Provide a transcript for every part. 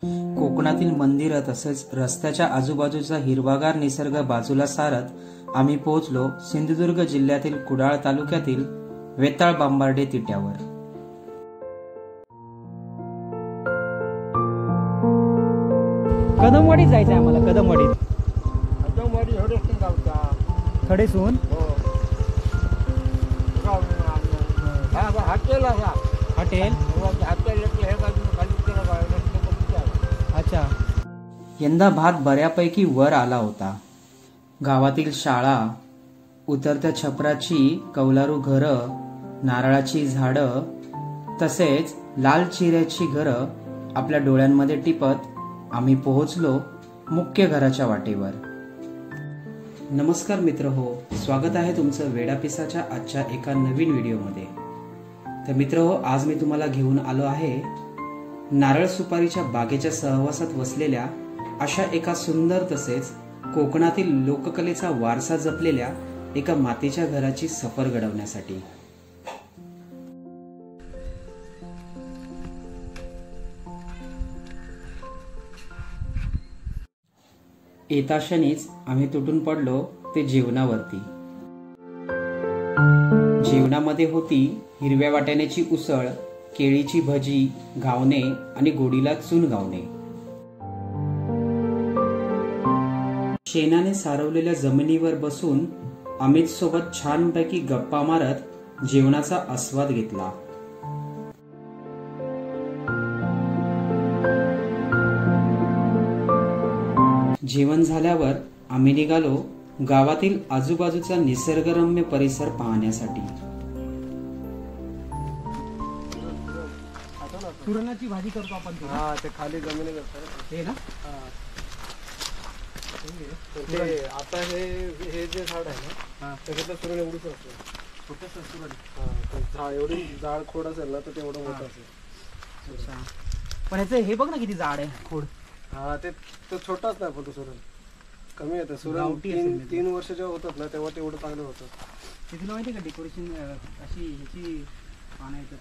कोकणातील मंदिरं तसेच रस्त्याच्या आजूबाजूचा हिरवागार निसर्ग बाजूला सारत आम्ही पोहोचलो सिंधुदुर्ग जिल्ह्यातील कुडाळ तालुक्यातील वेताळ बांबार्डे तिट्यावर। कदमवाडीत जायचं आहे आम्हाला। कदमवाडी खडेसून हॉटेल। अच्छा, यंदा भात बऱ्यापैकी वर आला होता। गावातील शाळा, उतरत्या छपराची कौलारू घरं, नारळाची झाडं तसेच लाल चिऱ्याची घरं आपल्या डोळ्यांमध्ये टिपत आम्ही पोहोचलो मुख्य घराच्या वाटेवर। नमस्कार मित्र हो, स्वागत आहे तुमचं वेडापिसाच्या आजच्या एका नवीन व्हिडिओमध्ये। तर मित्र हो, आज मी तुम्हाला घेऊन आलो आहे नारळ सुपारीच्या बागेच्या सहवासात वसलेल्या अशा एका सुंदर तसेच कोकणातील लोककलेचा वारसा जपलेल्या एका मातीच्या घराची सफर घडवण्यासाठी। येता क्षणीच आम्ही तुटून पडलो ते जेवणावरती। जेवणामध्ये होती हिरव्या वाटाण्याची उसळ, केळीची भजी, घावणे आणि गोडीला चून घावणे। शेणाने सारवलेल्या जमिनीवर बसून अमित सोबत छानपैकी गप्पा मारत जेवणाचा आस्वाद घेतला। जेवण झाल्यावर आम्ही निघालो गावातील आजूबाजूचा निसर्गरम्य परिसर पाहण्यासाठी। सुरणाची भाजी करतो आपण। हा, ते खाली जमिनी करतात हे ना। ते आता हे जे झाड आहे ना, त्याच्यातलं सुरण एवढंच असतं, छोटंसं सुरण। ते झाड एवढी जाड खोड असेल ना तर ते एवढं मोठं असेल। अच्छा, पण ह्याचं हे बघ ना किती जाड आहे खोड। हा, ते तो छोटाच नाही पण तो सुरण कमी येतं। सुरण गावठी असेल 3 वर्ष जेव्हा होतात ना तेव्हा ते एवढं चांगलं होतं। ते तुला माहिती आहे का, डेकोरेशन अशी ह्याची पानं येतात,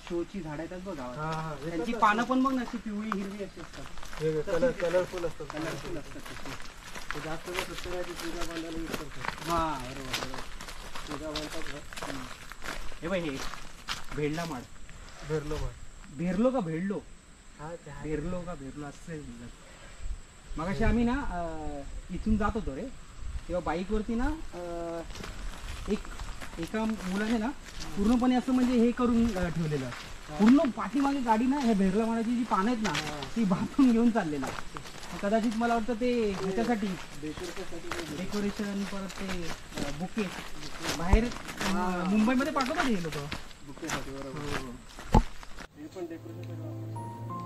शोची झाड येतात बघ गावात, त्यांची पानं पण बघ ना अशी पिवळी हिरवी अशी असतात, कलरफुल असतात। कलरफुल असतात। ते जास्त सत्यनारायणची पूजा बांधायला यूज करतात। हा बरोबर, पूजा बांधतात ना। हे बाई, हे भेडला माड, भेरलो भेरलो का भेडलो, हा भेरलो का भेरलो असं। मग अशी आम्ही ना इथून जात होतो रे, तेव्हा बाईकवरती ना एका मुलाने ना पूर्णपणे असं म्हणजे हे करून ठेवलेलं, पूर्ण पाठीमागे गाडी ना ह्या भेरला माडाची जी पानं आहेत ना ती बांधून घेऊन चाललेला। कदाचित मला वाटतं ते ह्याच्यासाठी डेकोरेशन, परत ते बुके बाहेर मुंबईमध्ये पाठवतात हे लोक बुकेसाठी।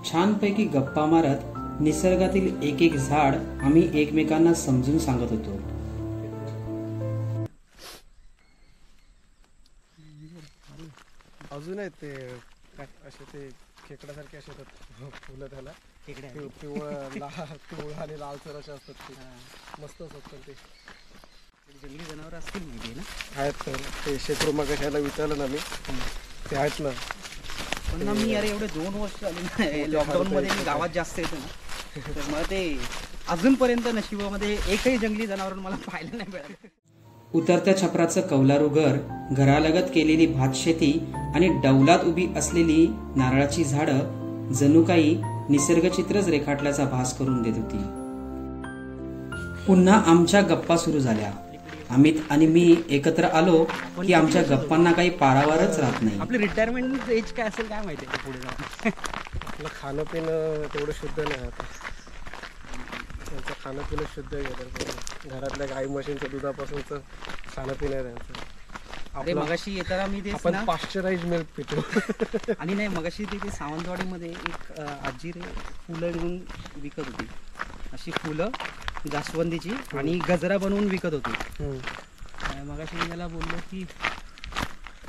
छानपैकी गप्पा मारत निसर्गातील एक एक झाड आम्ही एकमेकांना समजून सांगत होतो। अजून आहेत ते असे ते खेकड्यासारखे असे येतात फुलं, त्याला पिवळं आणि लालसर असे असतात। ते मस्त असतात ते जंगली जनावर असतील माहिती ना। आहेत तर ते शेकडो मग ह्याला विचारलं ना मी, ते आहेत ना। पण ना मी अरे एवढे 2 वर्ष झाले लॉकडाऊन मध्ये मी गावात जास्त येतो ना, तर मला ते अजूनपर्यंत नशिबामध्ये एकही जंगली जनावर मला पाहायला नाही मिळालं। उतरत्या छपराचं कौलारू घर, घरालगत केलेली भातशेती आणि डौलात उभी असलेली नारळाची झाडं जणू काही निसर्गचित्रच रेखाटल्याचा भास करून देत होती। पुन्हा आमच्या गप्पा सुरू झाल्या। अमित आणि मी एकत्र आलो की आमच्या गप्पांना काही पारावरच राहत नाही। आपली रिटायरमेंट एज काय असेल काय माहिती आहे पुढे जाऊन। आपलं खाणं पिणं तेवढं शुद्ध नाही आता, त्यांचं खाणं पिणं शुद्ध आहे। घरातल्या गाई म्हशींचं दुधापासूनचं खाणं पिणं आहे त्यांचं। अरे मगाशी येताना मी ते आपण पाश्चराइज मिल्क पितो। आणि नाही, मगाशी ते सावंतवाडीमध्ये एक आजी रे फुलं घेऊन विकत होती, अशी फुलं जास्वंदीची आणि गजरा बनवून विकत होती। मगाशी मी त्याला बोललो की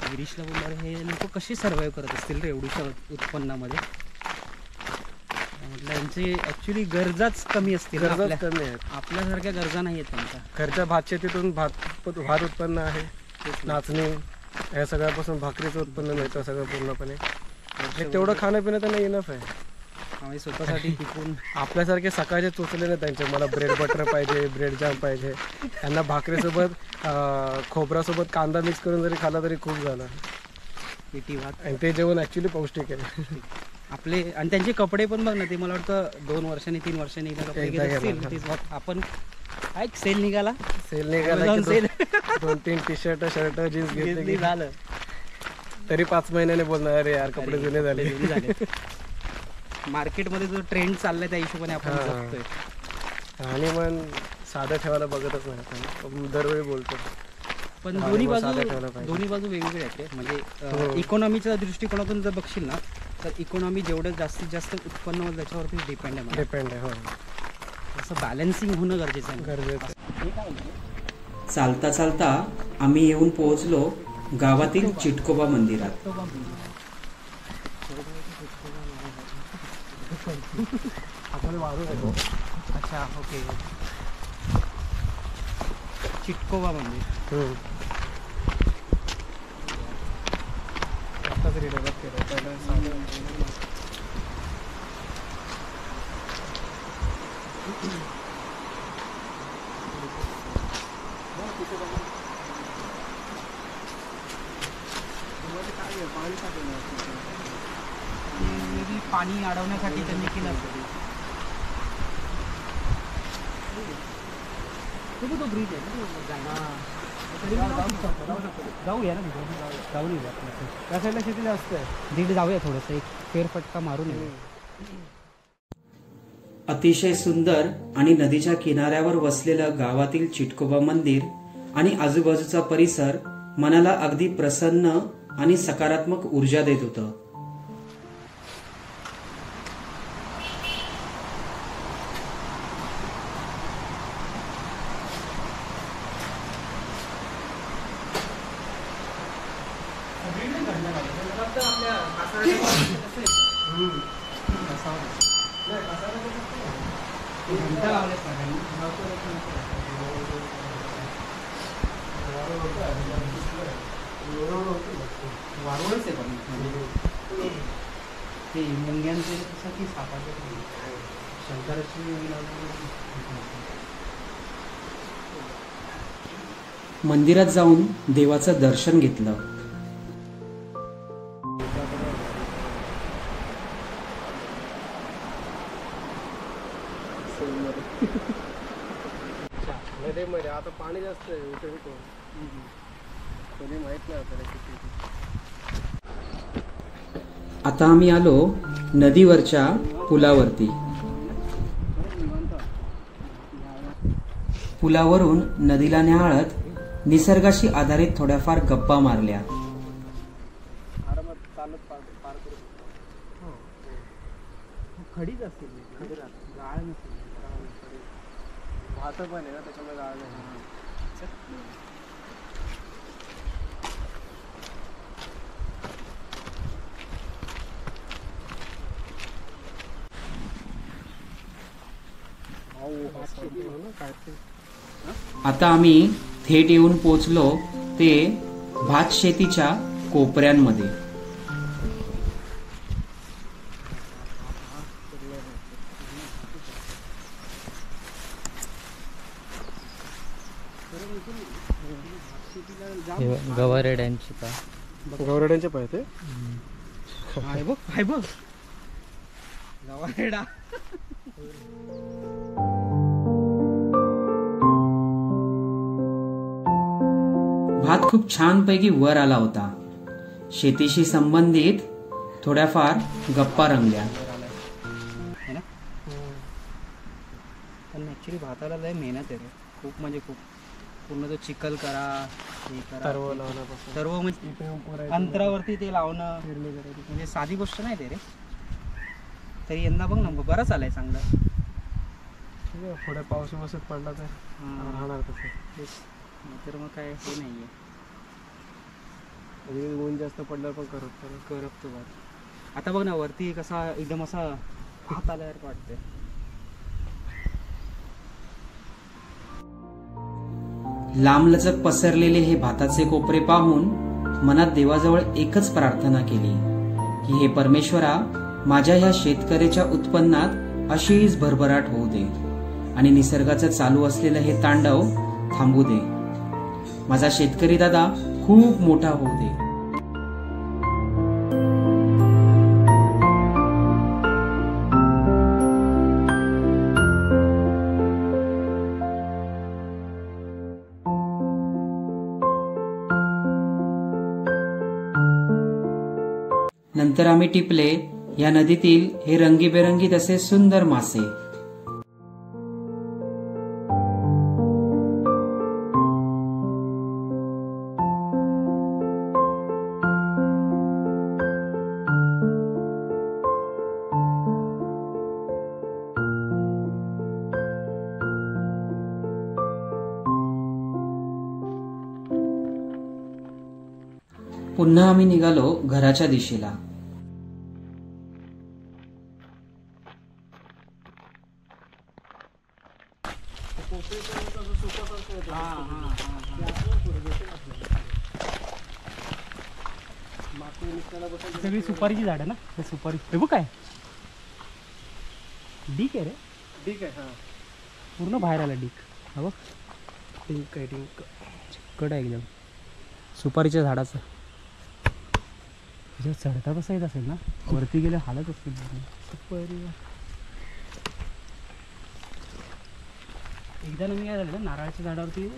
गिरीशला बोललो, हे लोक कशी सर्व्हाइव्ह करत असतील रे एवढ्या उत्पन्नामध्ये। म्हटलं यांची ऍक्च्युली गरजाच कमी असतील, कमी आहेत, आपल्यासारख्या गरजा नाही आहेत त्यांच्या। घरच्या भातशेतीतून भात उत्पन्न आहे, नाचणी या सगळ्यापासून भाकरीचं उत्पन्न मिळतं सगळं पूर्णपणे। तेवढं खाणं पिणं त्यांना इनफ आहे। आम्ही स्वतःसाठी टिकून आपल्यासारखे सकाळचे चोचले नाही त्यांचे, मला ब्रेड बटर पाहिजे, ब्रेड जॅम पाहिजे. त्यांना भाकरीसोबत खोबऱ्यासोबत कांदा मिक्स करून जरी खाला तरी खूप झालं. पिठी भात आणि ते जेवण ॲक्च्युली पौष्टिक आहे. आपले. आणि त्यांचे कपडे पण बघ ना, ते मला वाटतं 2 वर्षांनी 3 वर्षांनी एकदा कपडे घेत असतील. तेच बघ, आपण काय सेल निघाला sale 2-3 T shirt shirt jeans घेतली झालं, तरी 5 महिन्याने बोलणार अरे यार कपडे जुने झाले. मार्केटमध्ये जो ट्रेंड चाललाय त्या हिशोबाने आपण जगतोय. आणि मग साधं ठेवायला बघतच नाही आपण, दरवेळी बोलतो. पण दोन्ही बाजू वेगवेगळे आहेत. म्हणजे इकॉनॉमीच्या दृष्टिकोनातून जर बघशील ना, तर इकॉनॉमी जेवढं जास्तीत जास्त उत्पन्न होईल त्याच्यावरती डिपेंड आहे. हो, असं बॅलन्सिंग होणं गरजेचं आहे. चालता चालता आम्ही येऊन पोहोचलो गावातील चिटकोबा मंदिरात. अच्छा, ओके. चिटकोबा मंदिर. पाणी अडवण्यासाठी त्यांनी केलं असतं. तो ब्रिज आहे जाऊया ना, जाऊन येऊया. त्या साईडला शेती जास्त आहे, दीड जाऊया थोडंसं, एक फेरफटका मारून येऊ. अतिशय सुंदर आणि नदीच्या किनाऱ्यावर वसलेलं गावातील चिटकोबा मंदिर आणि आजूबाजूचा परिसर मनाला अगदी प्रसन्न आणि सकारात्मक ऊर्जा देत होतं. वारवळच आहे पण ते मुंग्यांचे साठी सापाचे शंकराची. मंदिरात जाऊन देवाचं दर्शन घेतलं. नदीमध्ये आता पाणी जास्त आहे, कोणी माहित नाही आपल्याला किती. आता आम्ही आलो नदीवरच्या पुलावरती. पुलावरून नदीला न्याहाळत निसर्गाशी आधारित थोड्याफार गप्पा मारल्या. खडीच असतील, गाळ नसतील. भात पण आहे ना त्याच्यामुळे गाळ नाही. आता आम्ही थेट येऊन पोचलो ते भात शेतीच्या कोपऱ्यांमध्ये. गवारेड्यांची गवारेड्यांचे पाहिजे बघ गवारेडा. भात खूप छानपैकी वर आला होता. शेतीशी संबंधित थोड्याफार गप्पा रंगल्या. पण ऍक्च्युली भाताला लय मेहनत आहे रे, खूप म्हणजे खूप. पूर्ण तो चिखल करा, हे करा, सर्व म्हणजे अंतरावरती ते लावणं म्हणजे साधी गोष्ट नाही ते रे. तरी यंदा बघ ना बराच आलाय चांगला. थोड्या पाऊस बसत पडला तर राहणार तसं. तर मग काय हे नाहीये. ऊन जास्त पडल्यावर पण करपतो भात. आता बघ ना वरती कसा एकदम असा भात आल्यासारखं वाटतंय. लांबलचक पसरलेले हे भाताचे कोपरे पाहून मनात देवाजवळ एकच प्रार्थना केली की हे परमेश्वरा, माझ्या ह्या शेतकऱ्याच्या उत्पन्नात अशीच भरभराट होऊ दे आणि निसर्गाचं चालू असलेलं हे तांडव थांबू दे. माझा शेतकरी दादा खूप मोठा होऊ दे. नंतर आम्ही टिपले या नदीतील हे रंगीबेरंगी तसे सुंदर मासे. पुन्हा आम्ही निघालो घराच्या दिशेला. सगळी सुपारीची झाड ना, ते सुपारी हे बघ काय डीक आहे रे. ठीक आहे. पूर्ण बाहेर आला डीक. हा बघ टिंक आहे, टिंक चिकट आहे एकदम सुपारीच्या झाडाचं. त्याच्यावर चढता कसं येत असेल ना, वरती गेले हालत असतील सुपारी. एकदा मी काय झालं नारळाच्या झाडावरती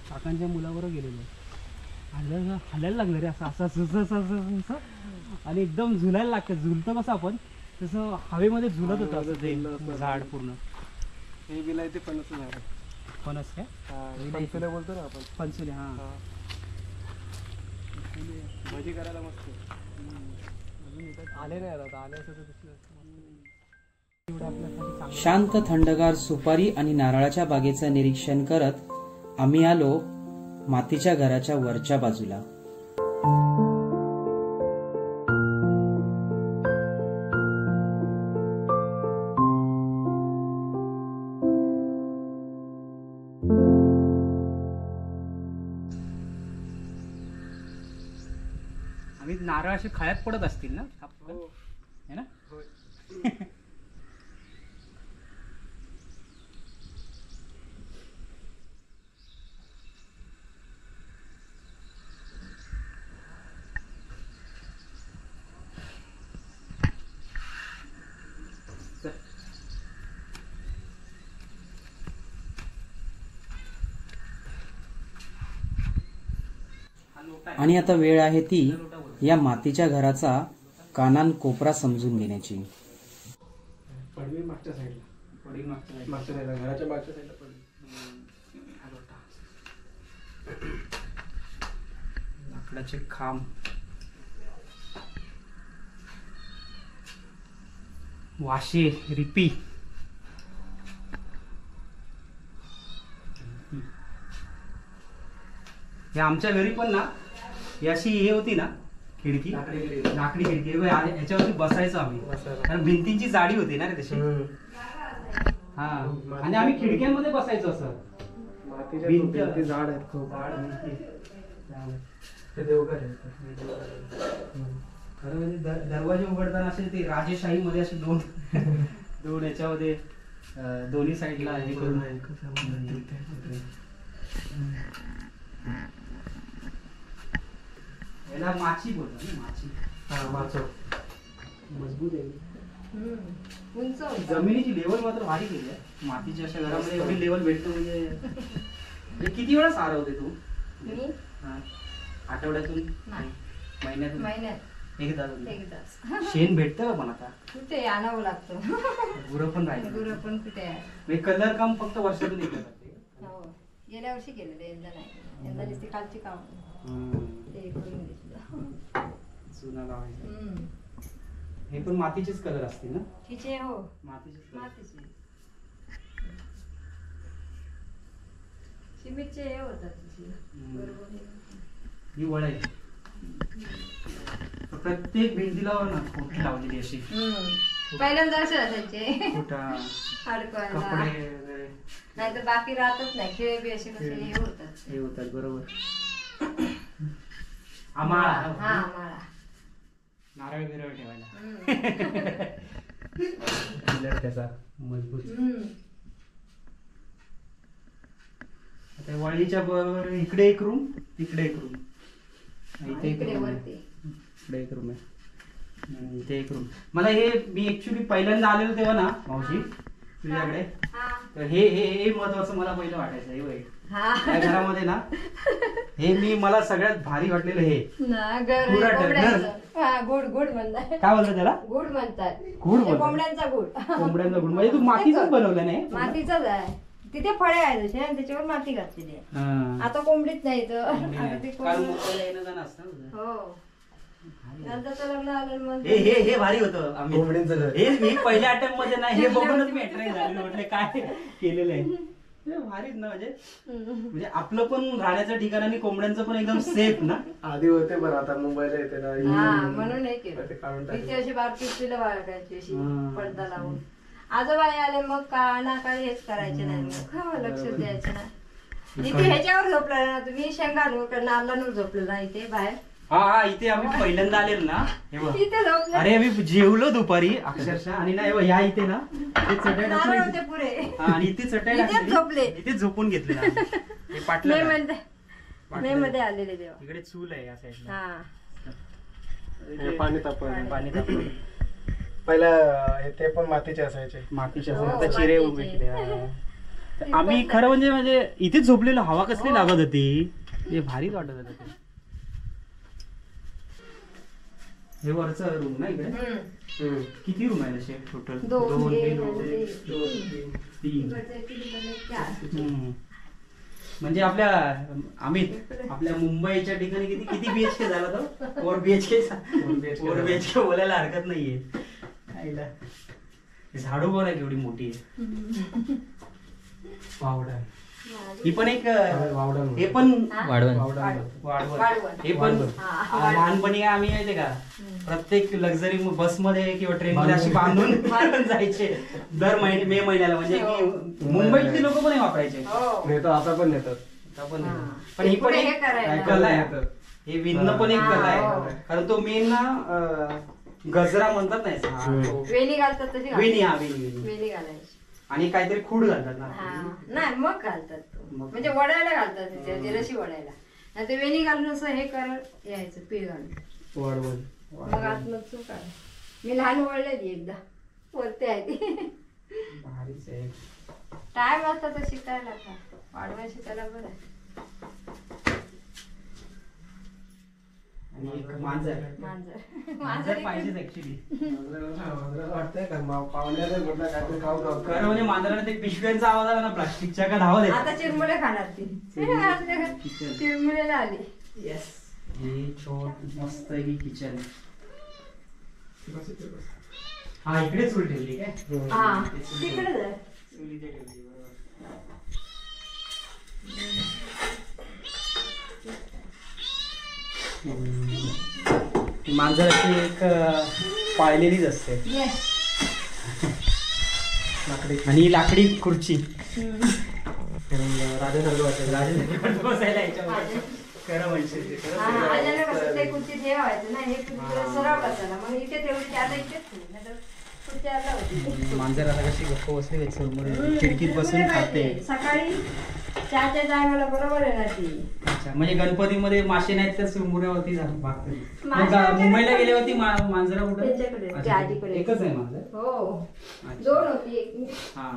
काकांच्या मुलाबरोबर गेलेलो. हलायला लागलं रे असं असं असं असं असं आणि एकदम झुलायला लागतं. झुलतं कसं आपण तसं हवेमध्ये झुलत होतं असं ते झाड पूर्ण. हे विलायती फणस झाड. फणस काय पंचुले बोलतो ना आपण. पंचुले. हां भजी करायला मस्त. आले नाही आता, आले असं तर दिसलं. शांत थंडगार सुपारी आणि नारळाच्या बागेचं निरीक्षण करत आम्ही आलो मातीच्या घराच्या वरच्या बाजूला. आम्ही नारळ असे खळ्यात पडत असतील ना है ना. आणि आता वेळ आहे ती या मातीच्या घराचा कानान कोपरा समजून घेण्याची. पडवी मागच्या साईडला. पडवी मागच्या साईडला, घराच्या मागच्या साईडला पडवी. लाकडाचे खांब, वाशे, रिपी. हे आमच्या घरी पण ना ही अशी हे होती ना खिडकी, लाकडी खिडकी. याच्यावरती बसायचो आम्ही कारण भिंतींची जाडी होती ना रे तशी. हा आणि आम्ही खिडक्यांमध्ये बसायचो असं. भिंती झाड आहेत खूप. ते देवघर आहे. खरं म्हणजे दरवाजे उघडताना असे ते राजेशाही मध्ये असे दोन दोन याच्यामध्ये दोन्ही साईडला हे करून याला माची बोलतात ना. माची. हा माचो. मजबूत आहे. जमिनीची लेवल मात्र भारी केली आहे. मातीच्या अशा घरामध्ये एवढी लेवल भेटतो म्हणजे. किती वेळा सारवते तू? आठवड्यातून? महिन्यातून एकदा. शेण भेटतं का पण आता? कुठे आणावं लागतं. गुरं पण राहिले. गुरं पण कुठे आहे. कलर काम फक्त वर्षातून एकदा करते. हो गेल्या वर्षी केलेलं, यंदा नाही. यंदा नुसती खालची काम ते करून घेतलं. चुना लावायचं. हे पण मातीचेच कलर असतील ना? तिचे हो मातीचेच. मातीचे. सिमेंटचे हे होतात तिचे. बरोबर. ही वळ आहे. प्रत्येक भिंतीला ना कोठी लावलेली अशी. पहिल्यांदा असे असायचे कोठा अडकवायला. कपडे वगैरे. नाही तर बाकी राहतच नाही. खेळ बी असे कसे हे होतात. हे होतात बरोबर. आमाळा. हा आमाळा. नारळ बिरळ ठेवायला त्याचा मजबूत. आता वळीच्या बरोबर इकडे एक रूम, तिकडे एक रूम, इथे एक रूम आहे, इकडे एक रूम आहे, इथे एक रूम. मला हे मी ऍक्च्युली पहिल्यांदा आलेलो तेव्हा ना मावशी तुझ्याकडे, तर हे महत्वाचं मला पहिलं वाटायचं. हे वाईट त्या घरामध्ये ना हे मला सगळ्यात भारी वाटलेलं हे गुड गुड म्हणतात. काय बोलतात त्याला? गुड म्हणतात. गुड कोंबड्यांचा गुड. कोंबड्यांचा गुड म्हणजे तू मातीचाच बनवलं नाही? मातीचाच आहे. तिथे फळे आहेत तसे आणि त्याच्यावर माती घातलेली आहे. आता कोंबडीच नाही तर हो. नंतरचं लग्न आलं मग हे भारी होतं कोंबडींचं घर. हे मी पहिल्या अटेम्प्ट मध्ये नाही, हे बघूनच मी अट्रॅक्ट झालेलं. म्हटलं काय केलेलं आहे भारीच ना. म्हणजे आपलं पण राहण्याचं ठिकाण आणि कोंबड्यांचं पण एकदम सेफ ना. आधी होते पण आता मुंबईला येते ना म्हणून नाही केलं. तिथे अशी बारकी पिलं बाळगायची अशी पडदा लावून. आजोबाई आले मग कानाकाळी हेच करायचे नाही, मग लक्ष द्यायचं ना. इथे ह्याच्यावर झोपलेला ना तुम्ही, शेंगांवर नारळांवर झोपलेला इथे बाहेर. हा इथे आम्ही पहिल्यांदा आलेलो ना, इथे झोपले. अरे आम्ही जेवलो दुपारी अक्षरशः, आणि ना ह्या इथे ना नारळ होते पुरे आणि इथे चटई झोपले, इथे झोपून घेतले. मे मध्ये आलेले तेव्हा. इकडे चूल आहे या साईडला. पाणी तापवलं. पाणी तापवलं. पहिला ते पण मातीचे असायचे. मातीचे आता चिरे उभे. आम्ही खरं म्हणजे इथेच झोपलेलो. हवा कसली लागत होती, हे भारीच वाटत होतं ते. हे वरचं रूम ना इकडे. किती रूम आहे तसे टोटल? 2 3 म्हणजे आपल्या आपल्या मुंबईच्या ठिकाणी किती BHK झाला तो? 4 BHK. 4 BHK बोलायला हरकत नाहीये. झाडू पण आहे केवढी मोठी आहे. वावडा ही पण एक, हे पण वाढवण. हे पण लहानपणी आम्ही माहितीये का प्रत्येक लक्झरी बस मध्ये किंवा ट्रेन मध्ये अशी बांधून जायचे दर मे महिन्याला. म्हणजे मुंबईतली लोक पण वापरायचे. नेतो आता पण नेतात. पण ही पण एक कला आहे. हे विणणं पण एक कला आहे. कारण तो मेन ना गजरा म्हणतात नाही, वेणी घालतात तशी. वेणी घालायची आणि काहीतरी खूड घालतात ना. नाही मग घालतात, म्हणजे वडायला घालतात ते रशी वडायला. नाही ते वेणी घालून असं हे करत यायचं पीळ घालून मग आतमध्ये चूक आहे. मी लहान वळलेली एकदा वरती आहे ती. टाइम असता तर शिकायला का वाढवाय शिकायला बरं. मांजर पाहिजेच ऍक्च्युली. वाटतंय का पाहुण्याला म्हटलं काहीतरी खाऊ खरं म्हणजे मांजराने ते पिशव्यांचा आवाज आला ना प्लास्टिकच्या का धावत आहे. आता चिरमुले खाणार ती. चिरमुलेला आली. येस. हे छोट मस्त आहे किचन. हा इकडे चूल ठेवली काय? तिकडे जा. मांजराची एक पाळलेलीच असते. आणि लाकडी खुर्ची राजासारखं वाटतं. राजासारखं बसायला याच्यामध्ये. खरं म्हणजे ते खुर्ची ठेवायचं ना, हे सरळ बसायला. मग इथे ठेवली आता इथेच मांजर आता कशी गप्प बसली खिडकीत बसून खाते. सकाळी चहाच्या टायमाला बरोबर आहे ना ती. अच्छा, म्हणजे गणपतीमध्ये मासे नाहीत तर सुरमुऱ्यावरती मुंबईला गेल्यावरती मांजरा कुठे? एकच आहे मांजर? हो, 2 होती. हा,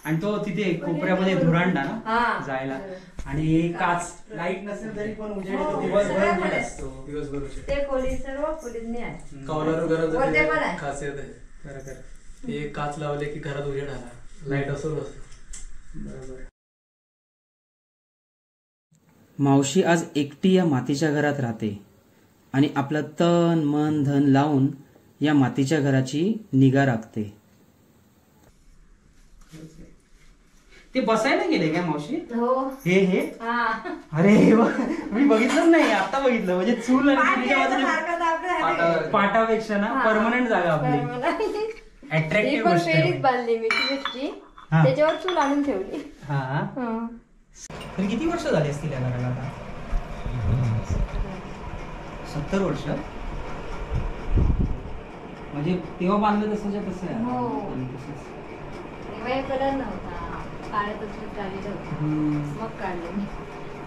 आणि तो तिथे कोपऱ्यामध्ये धुरांडा ना जायला. आणि काच लाईट नसेल तरी पण उजेड दिवसभर असतो. दिवसभर ते खोली सर्व खोलीत आहे. कौलारू घरात खासियत आहे. खरं एक काच लावले की घरात उजेड आला. लाईट असो नसतो. बरोबर. मावशी आज एकटी या मातीच्या घरात राहते आणि आपलं तन मन धन लावून या मातीच्या घराची निगा राखते. ते बसायला गेले काय मावशी? हो. हे अरे मी बघितलंच नाही, आता बघितलं. म्हणजे चूल पाटापेक्षा ना परमनंट जागा आपली. अट्रॅक्टिव्ह गोष्ट बांधली मी तुझी, त्याच्यावर चूल आणून ठेवली. हा, तर किती वर्ष झाली असतील या घराला? आता 70 वर्ष. म्हणजे तेव्हा बांधलं तसंच्या तसं आहे हो. आणि तसंच. तेव्हा हे कलर नव्हता, काळ्यातच झालेलं होतं. मग काढले मी,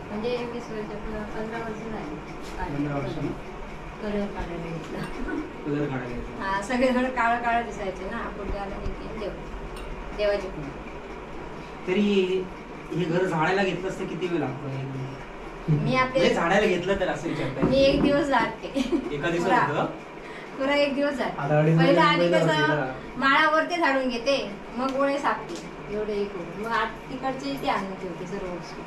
म्हणजे 20 वर्ष 15 वर्ष झाली 15 वर्ष ना? कलर काढायला घेतला. कलर काढायला हा, सगळे जण काळं काळं दिसायचे ना, पुढच्याला देवाची पूजा. तरी हे घर झाडायला घेतलं असतं किती वेळ लागतो मी आपले झाडायला घेतलं तर असं विचारताय मी 1 दिवस जाते एका दिवसात होतं? पुरा 1 दिवस आता जाते. अडीच पहिलं महिने आधी होती कसं ना. माळावरती झाडून घेते, मग गोळे सापते एवढे हे करून, मग तिकडचे ते आणून ठेवते सर्व वस्तू.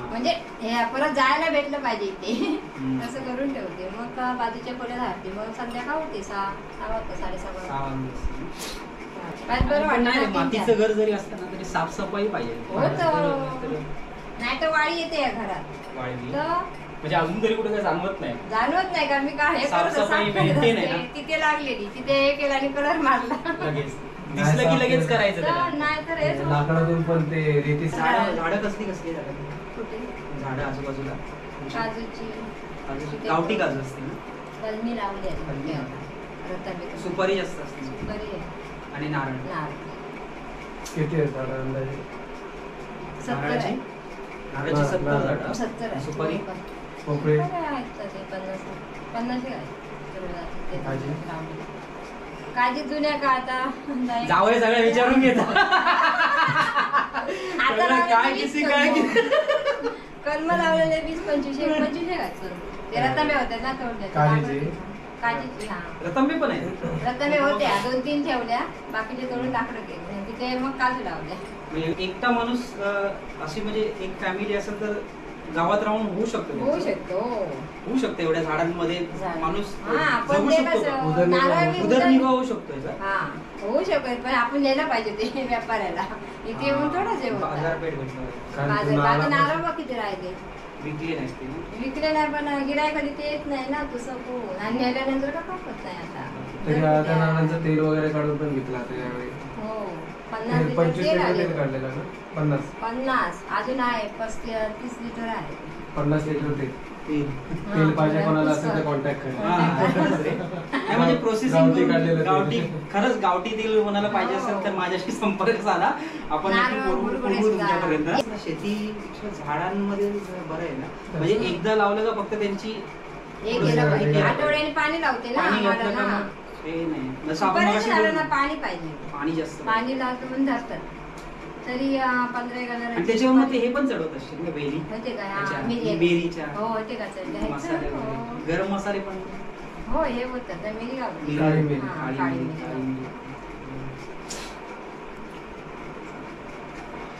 म्हणजे हे परत जायला भेटलं पाहिजे इथे तसं करून ठेवते. मग बाजूच्या खोल्या राहते, मग संध्याकाळ होते 6 वाजता 6:30 बरं पण नाही रे, वाटतं. मातीचं घर जरी असतं ना तरी साफसफाई पाहिजे. नाही तर वाळी येते या घरात वाळवी. तर म्हणजे अजून तरी कुठे काय जाणवत नाही. जाणवत नाही का मी काय हे करत साफसफाई साफ maintain आहे करत ना? असते. तिथे लागलेली, तिथे हे केलं आणि कलर मारला. लगेच दिसलं की लगेच करायचं तर त्याला. नाही तर हेच लाकडातून पण ते रेती झाडं कसली कसली झाडं कुठे झाडं आजूबाजूला काजूची काजू- गावठी काजू असते ना? कलमी लावली आहे. कलमी. रताळी. सुपारी जास्त असते सुपारी आहे. आणि नारळ. नारळ. किती आहे झाडं अंदाजे? 70 आहे. नारळाची 70 नारळ. झाडं. 70 आहे. सुपारी? पोपळे काय आहेत का ते 50 आहे. ते काजी? लावलेली. काजी जुन्या का आता नाही. जावई सगळ्या विचारून घेतात. आता सगळं लावलेले काय 20 किती काय कलम. कलम लावलेले 20-25 घातलं. ते रतांबे होते ना तेवढे. काजीचे? काजीची हा. रतांबे पण आहे. रतांबे होत्या 2-3 ठेवल्या, बाकीचे तोडून लाकडं केले. तिथे मग काजू लावल्या. म्हणजे एकटा माणूस अशी म्हणजे एक फॅमिली असेल तर गावात राहून होऊ शकतो. होऊ शकतो. होऊ शकतो एवढ्या झाडांमध्ये माणूस हा, पण जगू ते शकतो कसं, का? उदरनिर्वाह नारळ बी उदरनिर्वाह होऊ शकतो याचा. हा, होऊ शकत, पण आपण नेलं पाहिजे ते व्यापाऱ्याला. इथे येऊन थोडंच हे होतं. बाजारपेठ भेटलं. कारण बाजार- तू आता नारळ- नारळ बघ किती राहिले. विकली नाही ते ना. विकले नाही, पण गिरायक कधी ते येत नाही ना, तू सपून आणि नेल्यानंतर का पापत नाही आता. तरी त्या नारळाचं तेल वगैरे काढून पण घेतलं आता यावेळी. हो, 50 लिटर 25 तेल लिटर आले. तेल काढलेलं ना? 50 50 अजून आहे 30 लिटर आहे. 50 लिटर तेल. तेल. तेल पाहिजे कोणाला असेल तर कॉन्टॅक्ट कर. हा, नाही म्हणजे प्रोसेसिंग गावठी काढलेलं तेल. गावठी खरंच गावठी तेल कोणाला पाहिजे असेल तर माझ्याशी संपर्क साधा. आपण नारळ, नक्की पुरवू गुळगुळे तुमच्यापर्यंत. शेती झाडांमध्ये बरं आहे ना, म्हणजे एकदा लावलं का फक्त त्यांची हे केलं पाहिजे. आठवड्याने पाणी लावते ना पाणी आम्हाला घातलं का ना. मग हे नाही जसं आपण बरेच मगाशी झाडांना बोललो, पाणी पाहिजे. पाणी जास्त पाणी लावतो पण धरतात. तरी 15 आणि त्याच्यावर मग ते हे पण चढवत असतील ना वेली होते का? त्याच्या, हा, मिरी आहे. मिरीच्या हो, होते का चढले? मसाले हो. वगैरे. गरम मसाले पण हो, हे होतं तर मिरी गावली. काळी मिरी. हा, काळी काळी मिरी, मिरी काळी गावली. मिरी.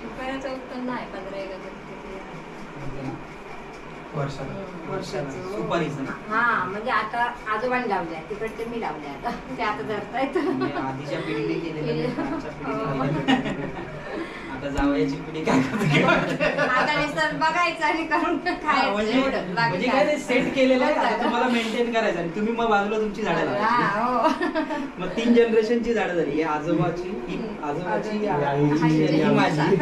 सुपाऱ्याचं उत्पन्न आहे 15 एकर. वर्षाला. वर्षाला. सुपारीचं ना? हा, म्हणजे आता आजोबांनी लावल्या, तिकडचे मी लावल्या आता. ते आता धरतायत. म्हणजे आधीच्या पिढीने केलेलं नाही, आजच्या हो. पिढीने केलेलं. आता जावयाची पिढी काय करते? आता नुसतं बघायचं आणि करून खायचं म्हणजे एवढंच. बाकी म्हणजे काय ते सेट केलेलं आहे, हो, आता तुम्हाला मेंटेन करायचं आणि तुम्ही मग बाजूला तुमची झाडं लावायची. हा, हो. मग 3 जनरेशनची झाडं झाली. ही आजोबाची, ही आजोबाची, ही आईची, ही ही माझी.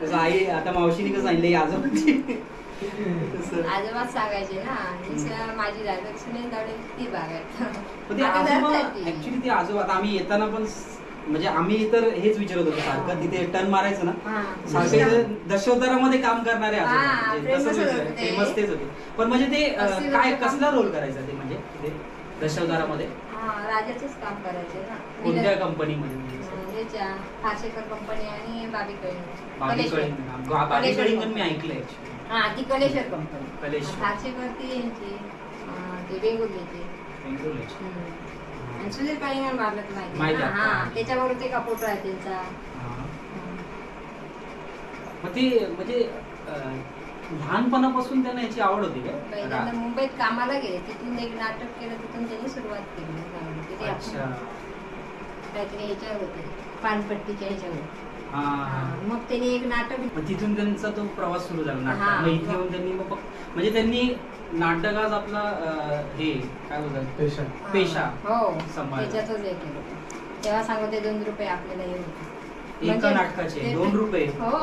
तसं आई आता मावशीने कसं सांगितलं ही आजोबाची. तसं. आजोबाच सांगायचे ना, ही माझी जागा सुनेल दावडे ती बागायत. पण ते आजोबा ऍक्च्युली ते आजोबा आता आम्ही येताना पण म्हणजे आम्ही तर हेच विचारत होतो सारखं तिथे टर्न मारायचं ना सारखं दशावतारामध्ये काम करणारे आजोबा हा, म्हणजे तसंच famous विचार- होते ते. famous तेच होते. पण म्हणजे ते अस्सी काय वर्ष कसला रोल करायचा ते म्हणजे तिथे दशावतारामध्ये राजाचंच काम करायचे ना. कोणत्या कंपनीमध्ये ह्याच्या फारशेकर कंपनी आणि बागी कळिंगण मी ऐकलंय actually. हा, ती कलेश्वर कंपनी. कलेश्वर. फारशेकर ती यांची ते वेंगुर्ल्याची. बेंगळुरूची. आणि सुधीर कलिंगण मारलं तर माहिती माहिती आहे ना? आहे. हा, त्याच्याबरोबर ते कपोट आहे त्यांचा. हा. मग ते म्हणजे लहानपणापासून त्यांना याची आवड होती पहिल्यांदा काय? मुंबईत कामाला गेले, तिथून एक नाटक केलं, तिथून त्यांनी सुरुवात केली. तिथे अच्छा. आपण काहीतरी ह्याच्यावर होते, पानपट्टीच्या ह्याच्यावर. हा, हा. मग त्यांनी एक नाटक. मग तिथून त्यांचा तो प्रवास सुरू झाला हा. नाटक. मग इथे येऊन त्यांनी मग म्हणजे त्यांनी नाटकात आपला हे काय बोलतात पेशा हो, सांभाळला. त्याच्यातच हे केलं. तेव्हा सांगते 2 रुपये आपल्याला हे होते. एका नाटकाचे 2 रुपये हो.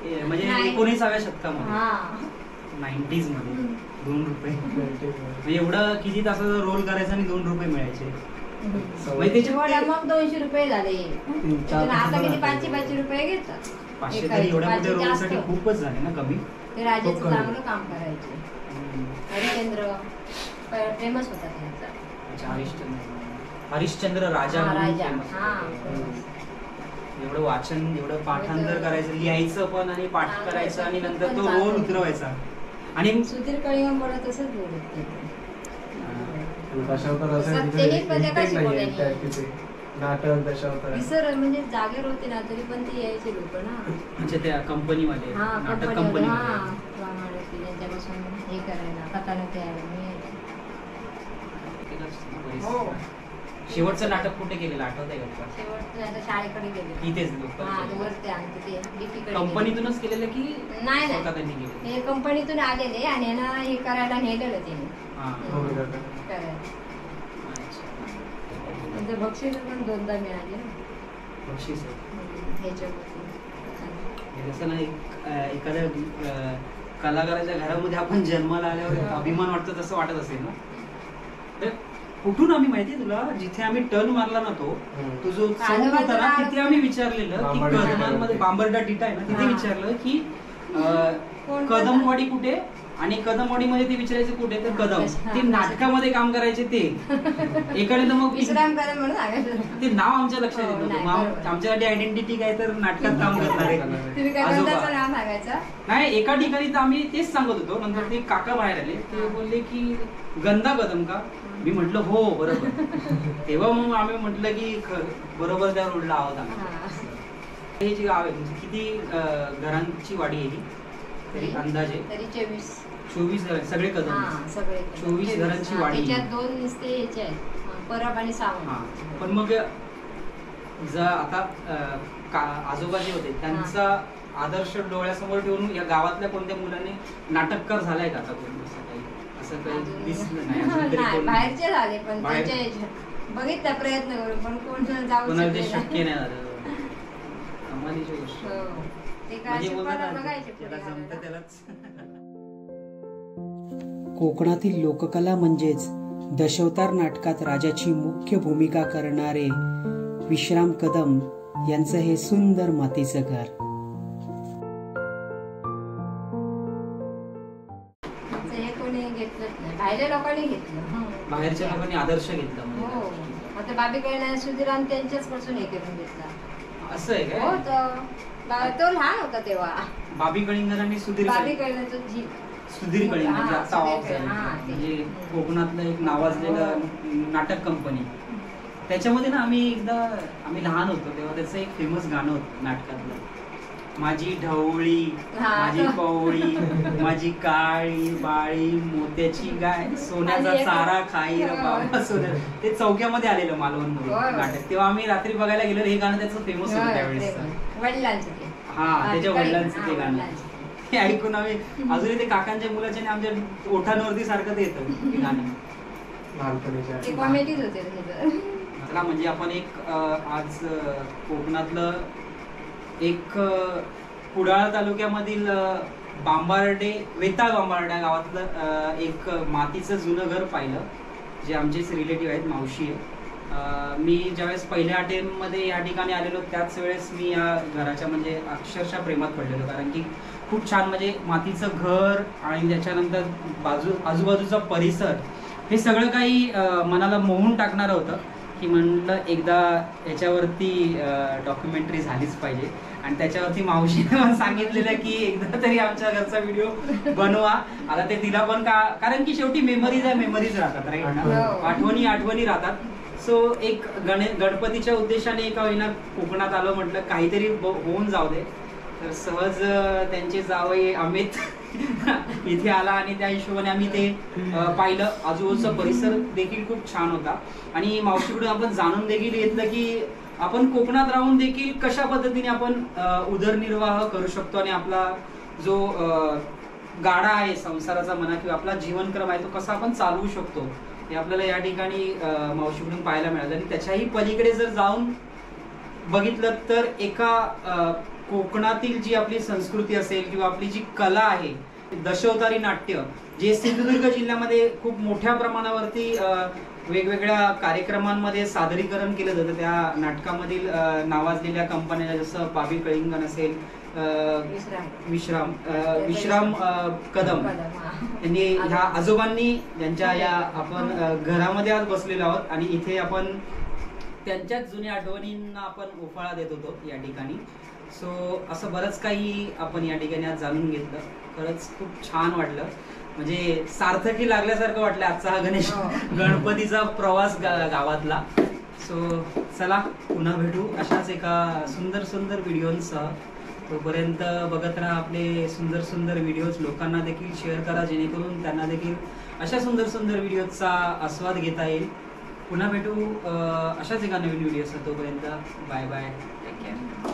म्हणजे नाही. 19व्या शतकामध्ये हा. 90s मध्ये 2 रुपये म्हणजे एवढं किती तासाचा रोल करायचा आणि 2 रुपये मिळायचे. म्हणजे त्याचे चिवडा मग 200 रुपये झाले. चार आता किती 500 रुपये घेतात. 500 तरी एवढ्या मोठ्या रोलसाठी खूपच झाले ना कमी. ते राजाचं चांगलं काम करायचे. हरिश्चंद्र फेमस होता त्यांचा. अच्छा, हरिश्चंद्र राजा म्हणून famous होते. एवढं वाचन, एवढं पाठांतर करायचं, लिहायचं पण आणि पाठ करायचं आणि नंतर तो रोल उतरवायचा. आणि सुधीर कळिंगड तसंच बोलत नाटक दशावतार विसर म्हणजे जागेवर होते ना तरी पण ते यायचे लोक ना. म्हणजे त्या कंपनीमध्ये नाटक कंपनी त्यांच्यापासून हे करायला कथानक यायला मी शेवटचं नाटक कुठे केलेलं आठवत आहे का? शेवटचं शाळेकडे गेले इथेच कंपनीतूनच केलेलं की नाही स्वतः त्यांनी केलेलं? हे कंपनीतून आलेले आणि यांना हे करायला नेलेलं त्याने करायला. नंतर बक्षीस पण 2दा मिळाले ना बक्षीस. ह्याच्यावरती. जसं ना एखाद्या कलाकाराच्या घरामध्ये आपण जन्माला आल्यावर अभिमान वाटतो तसं वाटत असेल ना. तर कुठून आम्ही माहितीये तुला, जिथे आम्ही टर्न मारला ना तो जो चौक होता ना तिथे आम्ही विचारलेलं की कदमांमध्ये बांबर्डा टिटा आहे ना, तिथे विचारलं की कदमवाडी कुठे, आणि कदमवाडीमध्ये ते विचारायचे कुठे, तर कदम. ते नाटकामध्ये काम करायचे ते एकाने तर मग ते नाव आमच्या लक्षात येत नव्हतं. आमच्यासाठी आयडेंटिटी काय तर नाटकात काम करणारे नाही. एका ठिकाणी तर आम्ही तेच सांगत होतो. नंतर ते काका बाहेर आले, ते बोलले की गंदा कदम का. मी म्हटलं हो बरोबर. तेव्हा मग आम्ही म्हटलं की बरोबर त्या रोडला आहोत आम्ही. हे जे गाव आहे तुमचं, किती घरांची वाडी आहे ही तरी अंदाजे? 24 घर, सगळे कदम. 24 घरांची वाडी. 2 नुसते ह्याचे आहेत, परब आणि सावंत. पण मग आता आजोबा जे होते त्यांचा आदर्श डोळ्यासमोर ठेवून या गावातल्या कोणत्या मुलाने नाटककार झालाय का आता कोणी? असं काही दिसलं नाही. बाहेरचे झाले पण बघितला प्रयत्न करून पण कोण जाऊ कोणाला ते शक्य नाही झालं. कमालीची गोष्ट. कोकणातील लोककला म्हणजेच दशावतार नाटकात राजाची मुख्य भूमिका करणारे विश्राम कदम यांचं हे सुंदर मातीचं घर. बाहेरच्या लोकांनी आदर्श घेतला. आता बाबीकडे सुधीरान त्यांच्याच पासून हे करून घेतला. असं आहे काय? तो लहान होता तेव्हा. बाबी कळिंगर आणि सुधीर सुधीर कळिंगर आता म्हणजे कोकणातलं एक नावाजलेलं नाटक कंपनी. त्याच्यामध्ये ना आम्ही लहान होतो तेव्हा त्याचं एक फेमस गाणं होतं नाटकातलं, माझी ढवळी माझी कवळी माझी काळी बाळी मोत्याची गाय सोन्याचा चारा खाई रे बाबा सोन्या. ते चौक्यामध्ये आलेलं मालवण नाटक. तेव्हा आम्ही रात्री बघायला गेलो. हे गाणं त्याचं फेमस होतं त्यावेळेस. हा, त्याच्या वडिलांचं ते गाणं. हे ऐकून आम्ही अजूनही ते काकांच्या मुलाच्या आमच्या ओठांवरती सारखं ते येतं गाणं. चला म्हणजे आपण एक आज कोकणातलं एक कुडाळ तालुक्यामधील वेताळ बांबार्डे गावातलं एक मातीचं जुनं घर पाहिलं, जे आमचेच रिलेटिव्ह आहेत, मावशी आहे. मी ज्यावेळेस पहिल्या अटेम्प्टमध्ये या ठिकाणी आलेलो त्याच वेळेस मी या घराच्या म्हणजे अक्षरशः प्रेमात पडलेलो, कारण की खूप छान म्हणजे मातीचं घर आणि त्याच्यानंतर आजूबाजूचा परिसर हे सगळं काही मनाला मोहून टाकणारं होतं. की म्हणलं एकदा याच्यावरती डॉक्युमेंटरी झालीच पाहिजे. आणि त्याच्यावरती मावशीने पण सांगितलेलं की एकदा तरी आमच्या घरचा व्हिडिओ बनवा. आता ते तिला पण कारण की शेवटी मेमरीज राहतात, राईट? आठवणी राहतात. सो एक गणपतीच्या उद्देशाने एका होईना कोकणात आलो, म्हटलं काहीतरी होऊन जाऊ दे. तर सहज त्यांचे जावई अमित इथे आला आणि त्या हिशोबाने आम्ही ते पाहिलं. आजूबाजूचा परिसर देखील खूप छान होता आणि मावशीकडून आपण जाणून देखील घेतलं की आपण कोकणात राहून देखील कशा पद्धतीने आपण उदरनिर्वाह करू शकतो आणि आपला जो गाडा आहे संसाराचा म्हणा किंवा आपला जीवनक्रम आहे तो कसा आपण चालवू शकतो हे आपल्याला या ठिकाणी मावशीकडून पाहायला मिळालं. आणि त्याच्याही पलीकडे जर जाऊन बघितलं तर एका कोकणातील जी आपली संस्कृती असेल किंवा आपली जी कला आहे दशावतारी नाट्य, जे सिंधुदुर्ग जिल्ह्यामध्ये खूप मोठ्या प्रमाणावरती वेगवेगळ्या कार्यक्रमांमध्ये सादरीकरण केलं जातं. त्या नाटकामधील नावाजलेल्या कंपन्या जसं बाबी कळिंगण असेल, विश्राम कदम यांनी, ह्या आजोबांनी ज्यांच्या या आपण घरामध्ये आज बसलेलो आहोत आणि इथे आपण त्यांच्याच जुन्या आठवणींना आपण उफाळा देत होतो या ठिकाणी. सो असं बरंच काही आपण या ठिकाणी आज जाणून घेतलं. खरंच खूप छान वाटलं, म्हणजे सार्थकी लागल्यासारखं वाटलं आजचा हा गणपतीचा प्रवास गावातला. सो चला पुन्हा भेटू अशाच एका सुंदर सुंदर व्हिडिओंसह. तोपर्यंत बघत राहा आपले सुंदर सुंदर व्हिडिओज. लोकांना देखील शेअर करा जेणेकरून त्यांना देखील अशा सुंदर सुंदर व्हिडिओचा आस्वाद घेता येईल. पुन्हा भेटू अशाच एका नवीन व्हिडिओसह. तोपर्यंत बाय बाय, टेक केअर.